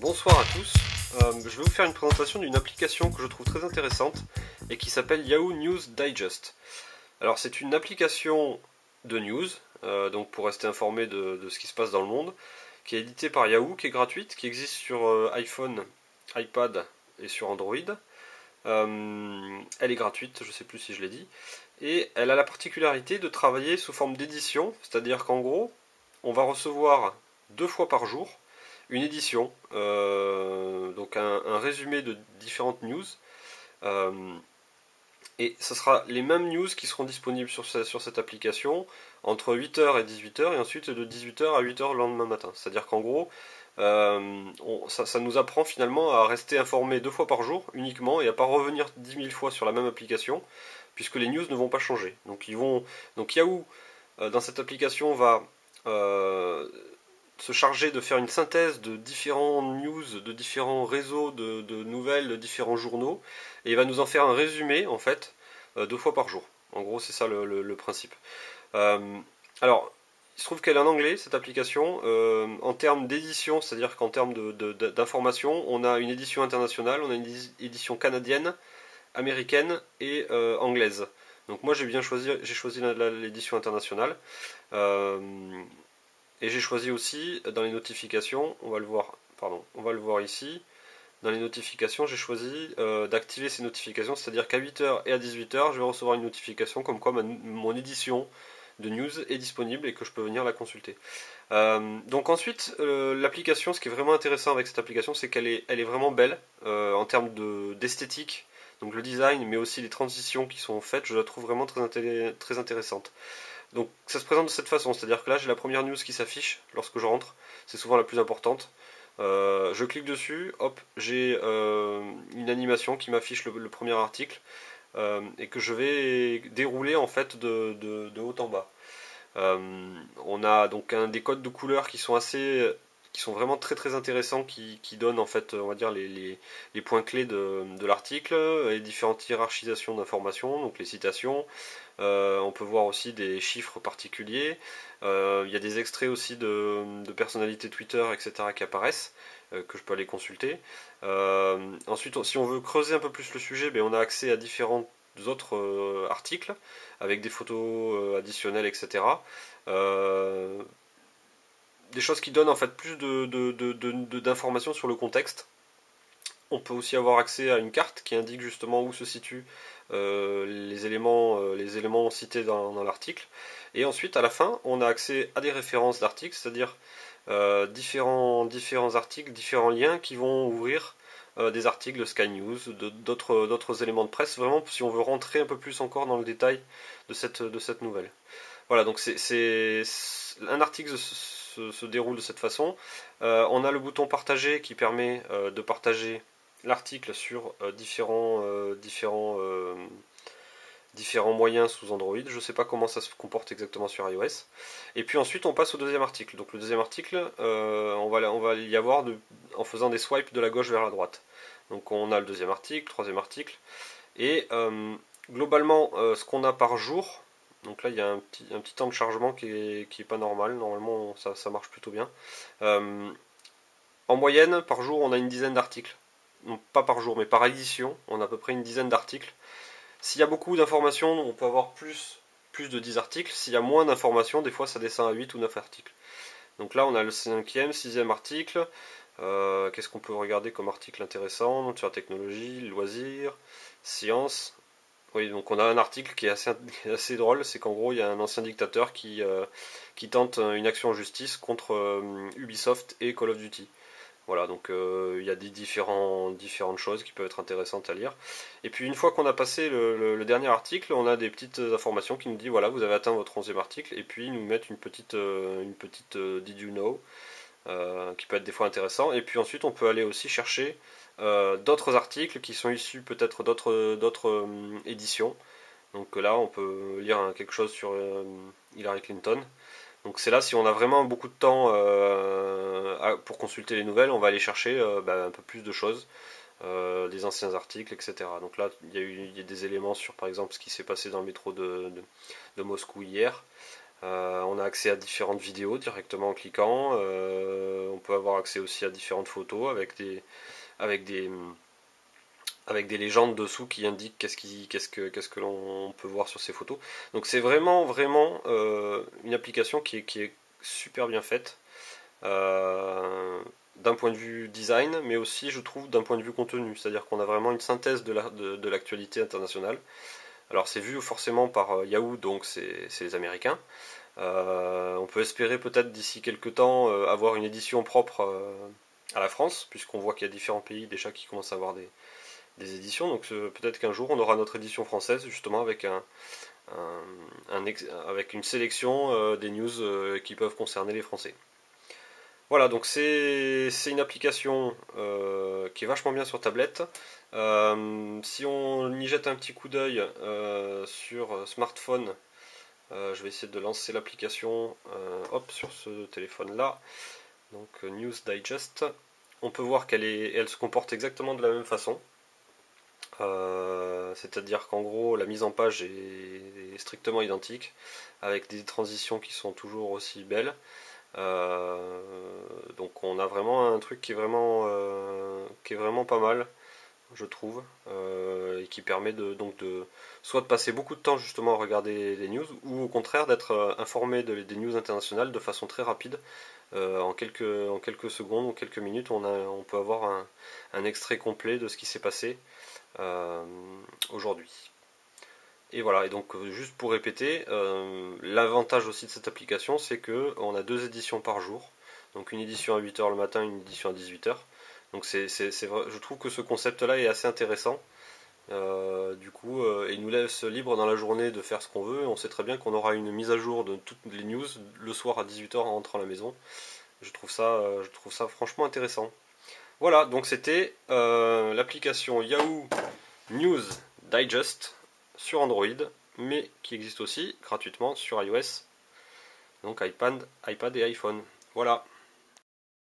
Bonsoir à tous, je vais vous faire une présentation d'une application que je trouve très intéressante et qui s'appelle Yahoo News Digest. Alors c'est une application de news, donc pour rester informé de ce qui se passe dans le monde, qui est éditée par Yahoo, qui est gratuite, qui existe sur iPhone, iPad et sur Android. Elle est gratuite, je ne sais plus si je l'ai dit, et elle a la particularité de travailler sous forme d'édition, c'est-à-dire qu'en gros, on va recevoir 2 fois par jour une édition, donc un résumé de différentes news, et ce sera les mêmes news qui seront disponibles sur cette application entre 8h et 18h, et ensuite de 18h à 8h le lendemain matin. C'est-à-dire qu'en gros, ça nous apprend finalement à rester informé 2 fois par jour uniquement, et à pas revenir 10 000 fois sur la même application, puisque les news ne vont pas changer. Donc Yahoo, dans cette application, va se charger de faire une synthèse de différents news, de différents réseaux de nouvelles, de différents journaux, et il va nous en faire un résumé en fait 2 fois par jour. En gros, c'est ça le principe. Alors, il se trouve qu'elle est en anglais, cette application. En termes d'édition, c'est-à-dire qu'en termes d'information, on a une édition internationale, on a une édition canadienne, américaine et anglaise. Donc moi j'ai choisi l'édition internationale. Et j'ai choisi aussi dans les notifications, on va le voir ici. Dans les notifications, j'ai choisi d'activer ces notifications, c'est-à-dire qu'à 8h et à 18h, je vais recevoir une notification comme quoi mon édition de news est disponible et que je peux venir la consulter. Donc ensuite, l'application, ce qui est vraiment intéressant avec cette application, c'est qu'elle est vraiment belle en termes d'esthétique. Donc le design, mais aussi les transitions qui sont faites, je la trouve vraiment très intéressante. Donc ça se présente de cette façon, c'est-à-dire que là j'ai la première news qui s'affiche lorsque je rentre, c'est souvent la plus importante. Je clique dessus, hop, j'ai une animation qui m'affiche le premier article et que je vais dérouler en fait de haut en bas. On a donc des codes de couleurs qui sont vraiment très intéressants, qui donnent en fait, on va dire, les points clés de l'article, les différentes hiérarchisations d'informations, donc les citations. On peut voir aussi des chiffres particuliers. Il y a des extraits aussi de personnalités Twitter, etc. qui apparaissent, que je peux aller consulter. Ensuite, si on veut creuser un peu plus le sujet, on a accès à différents autres articles avec des photos additionnelles, etc. Des choses qui donnent en fait plus d'informations sur le contexte. On peut aussi avoir accès à une carte qui indique justement où se situent les éléments cités dans l'article. Et ensuite, à la fin, on a accès à des références d'articles, c'est-à-dire différents articles, différents liens qui vont ouvrir des articles de Sky News, d'autres éléments de presse, vraiment si on veut rentrer un peu plus encore dans le détail de cette nouvelle. Voilà, donc un article se déroule de cette façon. On a le bouton partager qui permet de partager l'article sur différents moyens sous Android. Je ne sais pas comment ça se comporte exactement sur iOS. Et puis ensuite on passe au deuxième article. Donc le deuxième article, on va y avoir en faisant des swipes de la gauche vers la droite. Donc on a le deuxième article, troisième article. Et globalement, ce qu'on a par jour, donc là il y a un petit temps de chargement qui est pas normal. Normalement ça marche plutôt bien. En moyenne, par jour, on a une dizaine d'articles. Non, pas par jour, mais par édition, on a à peu près une dizaine d'articles. S'il y a beaucoup d'informations, on peut avoir plus de 10 articles. S'il y a moins d'informations, des fois ça descend à 8 ou 9 articles. Donc là, on a le 5e, 6e article. Qu'est-ce qu'on peut regarder comme article intéressant sur la technologie, loisirs, sciences. Oui, donc on a un article qui est assez drôle, c'est qu'en gros, il y a un ancien dictateur qui tente une action en justice contre Ubisoft et Call of Duty. Voilà, donc il y a différentes choses qui peuvent être intéressantes à lire. Et puis une fois qu'on a passé le dernier article, on a des petites informations qui nous disent voilà, vous avez atteint votre 11e article, et puis ils nous mettent une petite Did you know, qui peut être des fois intéressant. Et puis ensuite on peut aller aussi chercher d'autres articles qui sont issus peut-être d'autres éditions. Donc là on peut lire quelque chose sur Hillary Clinton. Donc c'est là, si on a vraiment beaucoup de temps pour consulter les nouvelles, on va aller chercher un peu plus de choses, des anciens articles, etc. Donc là, il y a des éléments sur, par exemple, ce qui s'est passé dans le métro de Moscou hier. On a accès à différentes vidéos directement en cliquant. On peut avoir accès aussi à différentes photos avec des, avec des légendes dessous qui indiquent qu'est-ce que l'on peut voir sur ces photos. Donc c'est vraiment une application qui est super bien faite. D'un point de vue design, mais aussi je trouve d'un point de vue contenu, c'est-à-dire qu'on a vraiment une synthèse de l'actualité internationale. Alors c'est vu forcément par Yahoo, donc c'est les Américains. On peut espérer peut-être d'ici quelques temps avoir une édition propre à la France, puisqu'on voit qu'il y a différents pays déjà qui commencent à avoir des éditions, donc peut-être qu'un jour on aura notre édition française justement avec avec une sélection des news qui peuvent concerner les Français. Voilà, donc c'est une application qui est vachement bien sur tablette. Si on y jette un petit coup d'œil sur smartphone, je vais essayer de lancer l'application hop, sur ce téléphone-là. Donc News Digest. On peut voir elle se comporte exactement de la même façon. C'est-à-dire qu'en gros, la mise en page est strictement identique, avec des transitions qui sont toujours aussi belles. Donc on a vraiment un truc qui est vraiment pas mal, je trouve, et qui permet soit de passer beaucoup de temps justement à regarder les news, ou au contraire d'être informé des news internationales de façon très rapide. En quelques secondes ou quelques minutes, on peut avoir un extrait complet de ce qui s'est passé aujourd'hui. Et voilà, et donc juste pour répéter, l'avantage aussi de cette application, c'est que on a 2 éditions par jour. Donc une édition à 8h le matin, une édition à 18h. Donc je trouve que ce concept-là est assez intéressant. Du coup, il nous laisse libre dans la journée de faire ce qu'on veut. On sait très bien qu'on aura une mise à jour de toutes les news le soir à 18h en rentrant à la maison. Je trouve ça franchement intéressant. Voilà, donc c'était l'application Yahoo News Digest sur Android, mais qui existe aussi gratuitement sur iOS, donc iPad et iPhone. Voilà.